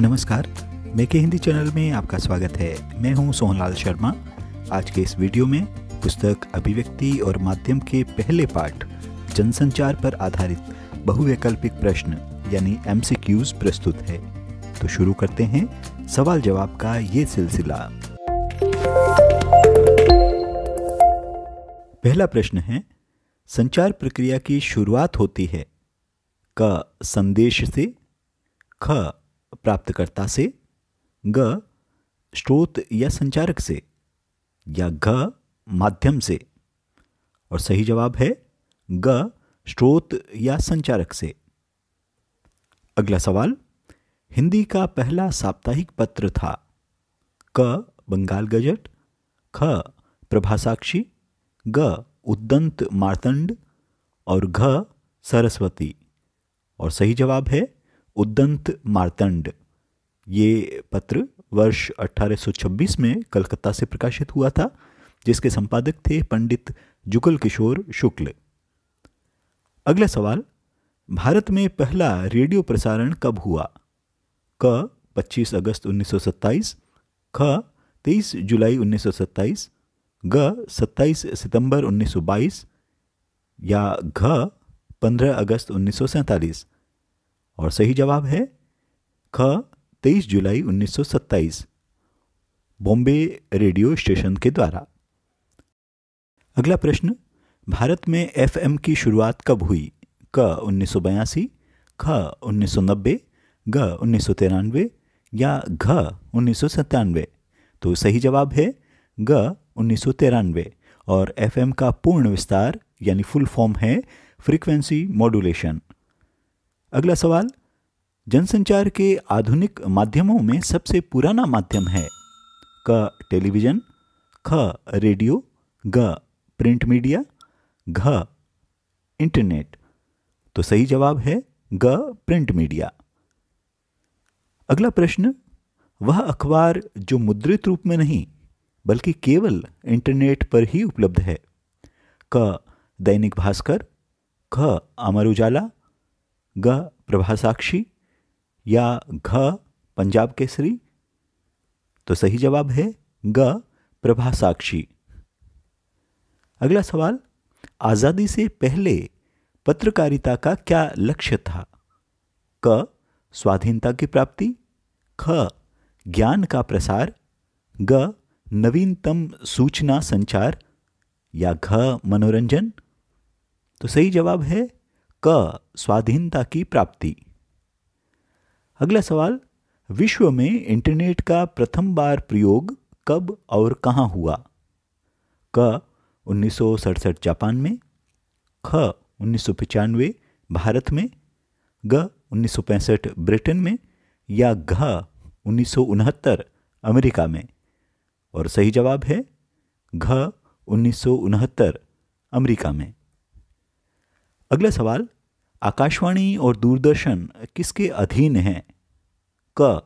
नमस्कार, मेके हिंदी चैनल में आपका स्वागत है। मैं हूं सोहनलाल शर्मा। आज के इस वीडियो में पुस्तक अभिव्यक्ति और माध्यम के पहले पाठ जनसंचार पर आधारित बहुवैकल्पिक प्रश्न यानी MCQs प्रस्तुत है। तो शुरू करते हैं सवाल जवाब का ये सिलसिला। पहला प्रश्न है, संचार प्रक्रिया की शुरुआत होती है क संदेश से, ख प्राप्तकर्ता से, ग स्रोत या संचारक से, या घ माध्यम से। और सही जवाब है ग स्रोत या संचारक से। अगला सवाल, हिंदी का पहला साप्ताहिक पत्र था क बंगाल गजट, ख प्रभासाक्षी, ग उद्दंत मार्तंड और घ सरस्वती। और सही जवाब है उद्दंत मार्तंड। ये पत्र वर्ष 1826 में कलकत्ता से प्रकाशित हुआ था, जिसके संपादक थे पंडित जुगल किशोर शुक्ल। अगला सवाल, भारत में पहला रेडियो प्रसारण कब हुआ? क 25 अगस्त 1927, ख 23 जुलाई 1927, ग 27 सितंबर 1922 या घ 15 अगस्त 1947। और सही जवाब है ख 23 जुलाई 1927 बॉम्बे रेडियो स्टेशन के द्वारा। अगला प्रश्न, भारत में FM की शुरुआत कब हुई? क 1982, ख 1990, ग 1993 या घ 1997। तो सही जवाब है ग 1993। और FM का पूर्ण विस्तार यानी फुल फॉर्म है फ्रीक्वेंसी मॉड्यूलेशन। अगला सवाल, जनसंचार के आधुनिक माध्यमों में सबसे पुराना माध्यम है क टेलीविजन, ख रेडियो, ग प्रिंट मीडिया, घ इंटरनेट। तो सही जवाब है ग प्रिंट मीडिया। अगला प्रश्न, वह अखबार जो मुद्रित रूप में नहीं बल्कि केवल इंटरनेट पर ही उपलब्ध है? क दैनिक भास्कर, ख अमर उजाला, ग प्रभासाक्षी या घ पंजाब केसरी। तो सही जवाब है ग प्रभासाक्षी। अगला सवाल, आजादी से पहले पत्रकारिता का क्या लक्ष्य था? क स्वाधीनता की प्राप्ति, ख ज्ञान का प्रसार, ग नवीनतम सूचना संचार या घ मनोरंजन। तो सही जवाब है क स्वाधीनता की प्राप्ति। अगला सवाल, विश्व में इंटरनेट का प्रथम बार प्रयोग कब और कहां हुआ? क 1967 जापान में, ख 1995 भारत में, ग 1965 ब्रिटेन में या घ 1969 अमेरिका में। और सही जवाब है घ 1969 अमेरिका में। अगला सवाल, आकाशवाणी और दूरदर्शन किसके अधीन हैं? क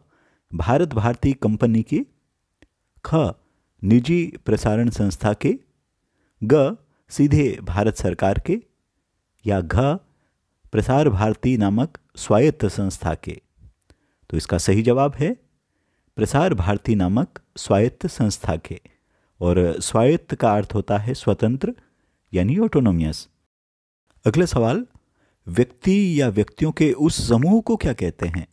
भारत भारती कंपनी के, ख निजी प्रसारण संस्था के, ग सीधे भारत सरकार के या घ प्रसार भारती नामक स्वायत्त संस्था के। तो इसका सही जवाब है प्रसार भारती नामक स्वायत्त संस्था के। और स्वायत्त का अर्थ होता है स्वतंत्र यानी ऑटोनोमियस। अगला सवाल, व्यक्ति या व्यक्तियों के उस समूह को क्या कहते हैं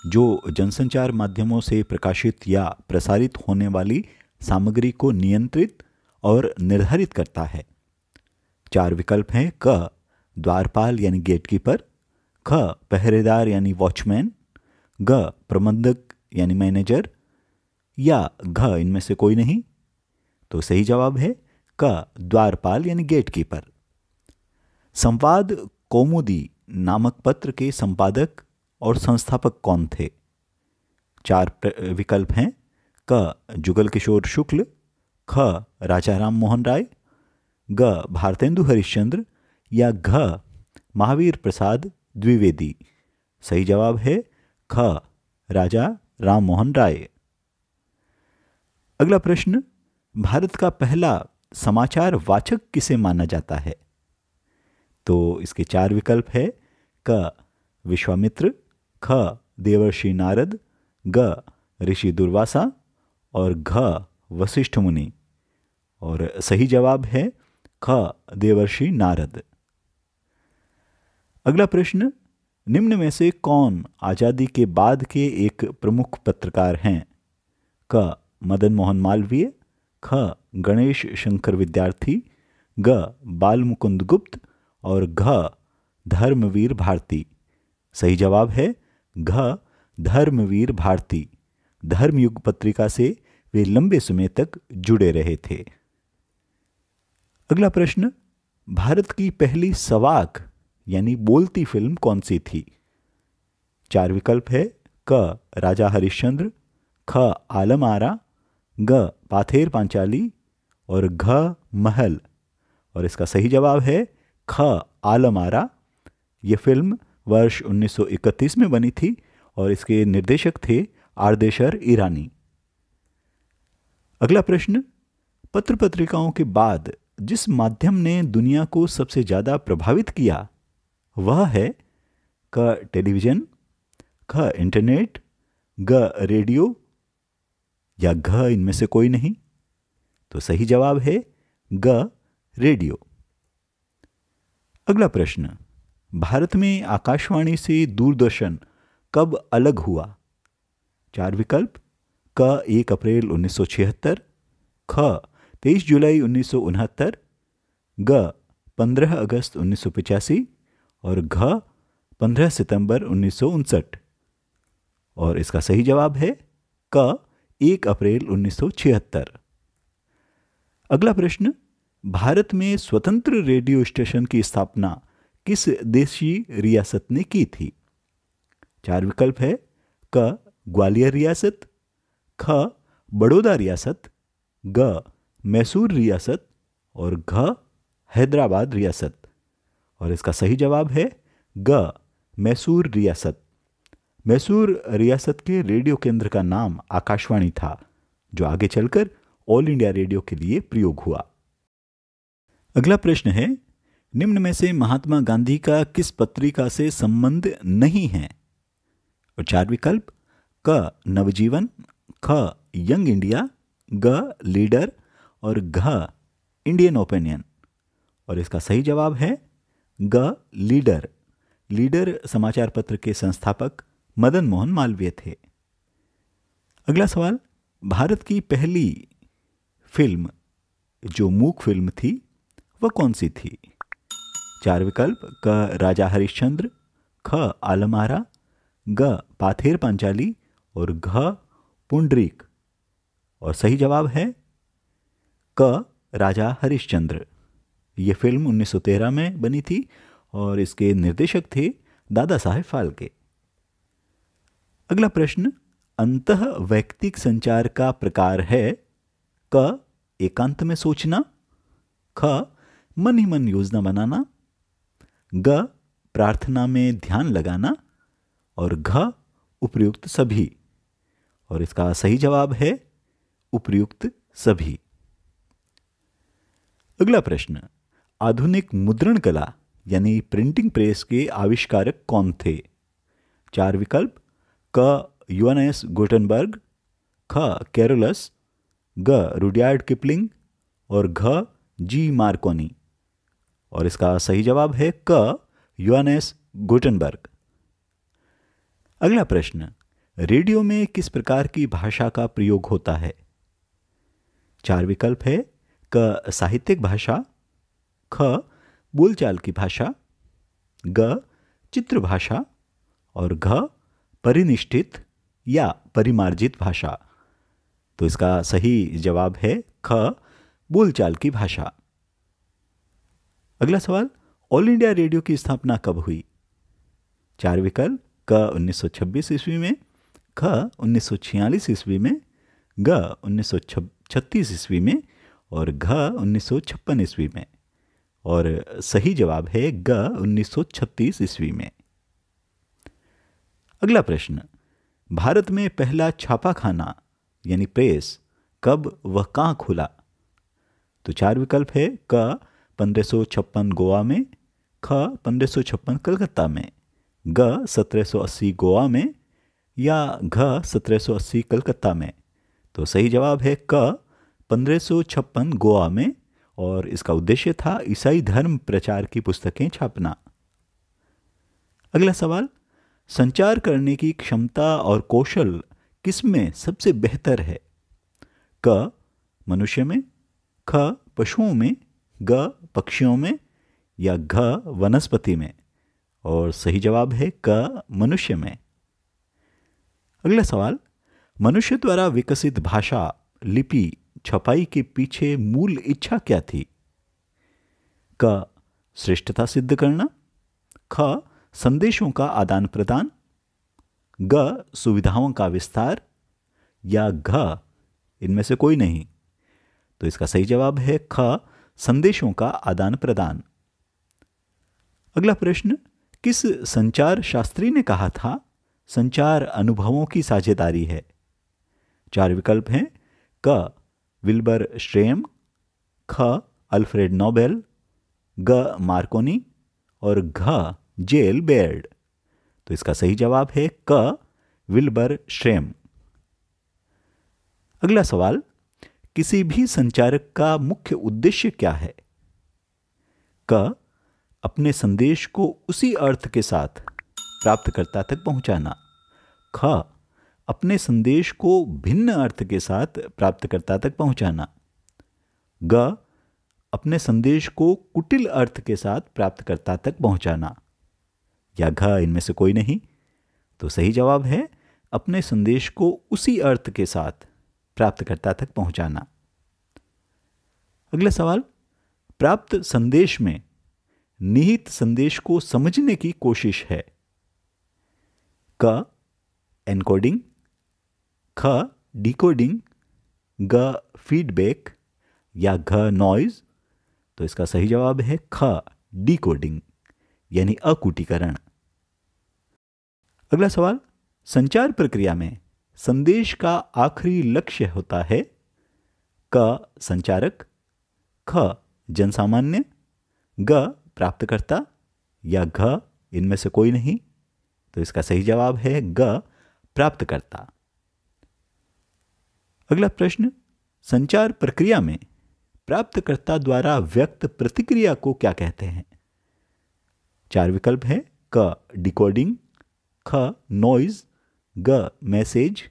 जो जनसंचार माध्यमों से प्रकाशित या प्रसारित होने वाली सामग्री को नियंत्रित और निर्धारित करता है? 4 विकल्प हैं। क द्वारपाल यानी गेटकीपर, ख पहरेदार यानी वॉचमैन, ग प्रबंधक यानी मैनेजर या घ इनमें से कोई नहीं। तो सही जवाब है क द्वारपाल यानी गेटकीपर। संवाद कौमुदी नामक पत्र के संपादक और संस्थापक कौन थे? 4 विकल्प हैं। क जुगल किशोर शुक्ल, ख राजा राम मोहन राय, ग भारतेंदु हरिश्चंद्र या घ महावीर प्रसाद द्विवेदी। सही जवाब है ख राजा राम मोहन राय। अगला प्रश्न, भारत का पहला समाचार वाचक किसे माना जाता है? तो इसके 4 विकल्प है। क विश्वामित्र, ख देवर्षि नारद, ग ऋषि दुर्वासा और घ वशिष्ठ मुनि। और सही जवाब है ख देवर्षि नारद। अगला प्रश्न, निम्न में से कौन आजादी के बाद के एक प्रमुख पत्रकार हैं? क मदन मोहन मालवीय, ख गणेश शंकर विद्यार्थी, ग बाल मुकुंद गुप्त और घ धर्मवीर भारती। सही जवाब है घ धर्मवीर भारती। धर्मयुग पत्रिका से वे लंबे समय तक जुड़े रहे थे। अगला प्रश्न, भारत की पहली सवाक यानी बोलती फिल्म कौन सी थी? 4 विकल्प है। क राजा हरिश्चंद्र, ख आलम आरा, ग पाथेर पांचाली और घ महल। और इसका सही जवाब है ख आलम आरा। यह फिल्म वर्ष 1931 में बनी थी और इसके निर्देशक थे आर्देशर ईरानी। अगला प्रश्न, पत्र पत्रिकाओं के बाद जिस माध्यम ने दुनिया को सबसे ज्यादा प्रभावित किया वह है क टेलीविजन, ख इंटरनेट, ग रेडियो या घ इनमें से कोई नहीं। तो सही जवाब है ग रेडियो। अगला प्रश्न, भारत में आकाशवाणी से दूरदर्शन कब अलग हुआ? 4 विकल्प। क 1 अप्रैल 1976, ख 23 जुलाई 1969, ग 15 अगस्त 1985 और घ 15 सितंबर 1959। और इसका सही जवाब है क 1 अप्रैल 1976। अगला प्रश्न, भारत में स्वतंत्र रेडियो स्टेशन की स्थापना किस देशी रियासत ने की थी? 4 विकल्प है। क ग्वालियर रियासत, ख बड़ौदा रियासत, ग मैसूर रियासत और घ हैदराबाद रियासत। और इसका सही जवाब है ग मैसूर रियासत। मैसूर रियासत के रेडियो केंद्र का नाम आकाशवाणी था, जो आगे चलकर ऑल इंडिया रेडियो के लिए प्रयोग हुआ। अगला प्रश्न है, निम्न में से महात्मा गांधी का किस पत्रिका से संबंध नहीं है? और 4 विकल्प। क नवजीवन, ख यंग इंडिया, ग लीडर और घ इंडियन ओपिनियन। और इसका सही जवाब है ग लीडर। लीडर समाचार पत्र के संस्थापक मदन मोहन मालवीय थे। अगला सवाल, भारत की पहली फिल्म जो मूक फिल्म थी वह कौन सी थी? 4 विकल्प। क राजा हरिश्चंद्र, ख आलम आरा, ग पाथेर पांचाली और घ पुंडरीक। और सही जवाब है क राजा हरिश्चंद्र। यह फिल्म 1913 में बनी थी और इसके निर्देशक थे दादा साहेब फाल्के। अगला प्रश्न, अंतः वैयक्तिक संचार का प्रकार है? क एकांत में सोचना, ख मन ही मन योजना बनाना, ग प्रार्थना में ध्यान लगाना और घ उपर्युक्त सभी। और इसका सही जवाब है उपर्युक्त सभी। अगला प्रश्न, आधुनिक मुद्रण कला यानी प्रिंटिंग प्रेस के आविष्कारक कौन थे? 4 विकल्प। क योहानेस गुटेनबर्ग, ख कैरोलस, ग रुडयार्ड किपलिंग और घ जी मार्कोनी। और इसका सही जवाब है क योहानेस गुटेनबर्ग। अगला प्रश्न, रेडियो में किस प्रकार की भाषा का प्रयोग होता है? 4 विकल्प है। क साहित्यिक भाषा, ख बोलचाल की भाषा, ग चित्र भाषा और घ परिनिष्ठित या परिमार्जित भाषा। तो इसका सही जवाब है ख बोलचाल की भाषा। अगला सवाल, ऑल इंडिया रेडियो की स्थापना कब हुई? 4 विकल्प। क 1926 ईस्वी में, ख 1946 ईस्वी में, ग 1936 ईस्वी में और घ 1956 ईस्वी में। और सही जवाब है ग 1936 ईस्वी में। अगला प्रश्न, भारत में पहला छापाखाना यानी प्रेस कब व कहां खुला? तो 4 विकल्प है। क 1556 गोवा में, ख 1556 कलकत्ता में, ग 1780 गोवा में, या घ 1780 कलकत्ता में? तो सही जवाब है क 1556 गोवा में, और इसका उद्देश्य था ईसाई धर्म प्रचार की पुस्तकें छापना। अगला सवाल, संचार करने की क्षमता और कौशल किसमें सबसे बेहतर है? क मनुष्य में, ख पशुओं में, ग पक्षियों में, या घ वनस्पति में? और सही जवाब है क मनुष्य में। अगला सवाल, मनुष्य द्वारा विकसित भाषा, लिपि, छपाई के पीछे मूल इच्छा क्या थी? क श्रेष्ठता सिद्ध करना, ख संदेशों का आदान प्रदान, ग सुविधाओं का विस्तार, या घ इनमें से कोई नहीं? तो इसका सही जवाब है ख संदेशों का आदान प्रदान। अगला प्रश्न, किस संचार शास्त्री ने कहा था संचार अनुभवों की साझेदारी है? 4 विकल्प हैं, क विल्बर श्रेम, ख अल्फ्रेड नोबेल, ग मार्कोनी, और घ जेल बेयर्ड। तो इसका सही जवाब है क विल्बर श्रेम। अगला सवाल, किसी भी संचारक का मुख्य उद्देश्य क्या है? क अपने संदेश को उसी अर्थ के साथ प्राप्तकर्ता तक पहुंचाना, ख अपने संदेश को भिन्न अर्थ के साथ प्राप्तकर्ता तक पहुंचाना, ग अपने संदेश को कुटिल अर्थ के साथ प्राप्तकर्ता तक पहुंचाना, या घ इनमें से कोई नहीं? तो सही जवाब है अपने संदेश को उसी अर्थ के साथ प्राप्तकर्ता तक पहुंचाना। अगला सवाल, प्राप्त संदेश में निहित संदेश को समझने की कोशिश है? क एनकोडिंग, ख डिकोडिंग, ग फीडबैक, या घ नॉइज? तो इसका सही जवाब है ख डिकोडिंग, यानी अकुटीकरण। अगला सवाल, संचार प्रक्रिया में संदेश का आखिरी लक्ष्य होता है? क संचारक, ख जनसामान्य, ग प्राप्तकर्ता, या घ इनमें से कोई नहीं? तो इसका सही जवाब है ग प्राप्तकर्ता। अगला प्रश्न, संचार प्रक्रिया में प्राप्तकर्ता द्वारा व्यक्त प्रतिक्रिया को क्या कहते हैं? 4 विकल्प है, क डिकोडिंग, ख नॉइज, ग मैसेज,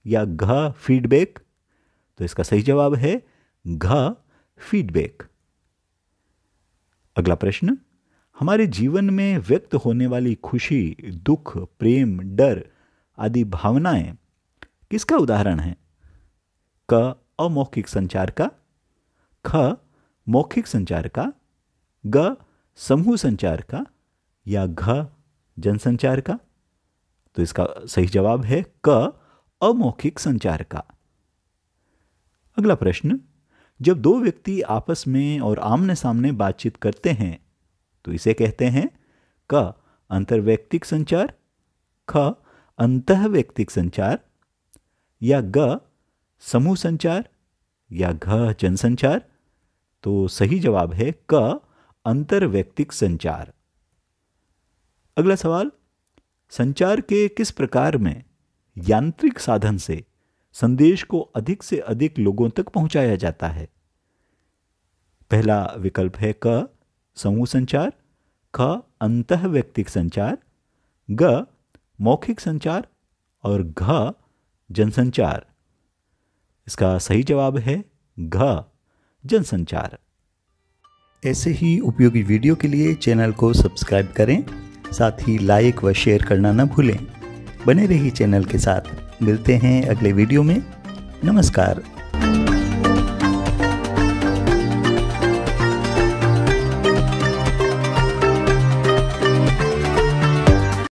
या घ फीडबैक? तो इसका सही जवाब है घ फीडबैक। अगला प्रश्न, हमारे जीवन में व्यक्त होने वाली खुशी, दुख, प्रेम, डर आदि भावनाएं किसका उदाहरण है? क अमौखिक संचार का, ख मौखिक संचार का, ग समूह संचार का, या घ जनसंचार का? तो इसका सही जवाब है क अमौखिक संचार का। अगला प्रश्न, जब 2 व्यक्ति आपस में और आमने सामने बातचीत करते हैं तो इसे कहते हैं? क अंतर्वैयक्तिक संचार, ख अंतःवैयक्तिक संचार, या ग समूह संचार, या घ जनसंचार? तो सही जवाब है क अंतर्वैयक्तिक संचार। अगला सवाल, संचार के किस प्रकार में यांत्रिक साधन से संदेश को अधिक से अधिक लोगों तक पहुंचाया जाता है? पहला विकल्प है क समूह संचार, ख अंतःवैयक्तिक संचार, ग मौखिक संचार, और घ जनसंचार। इसका सही जवाब है घ जनसंचार। ऐसे ही उपयोगी वीडियो के लिए चैनल को सब्सक्राइब करें, साथ ही लाइक व शेयर करना न भूलें। बने रहिए चैनल के साथ। मिलते हैं अगले वीडियो में। नमस्कार।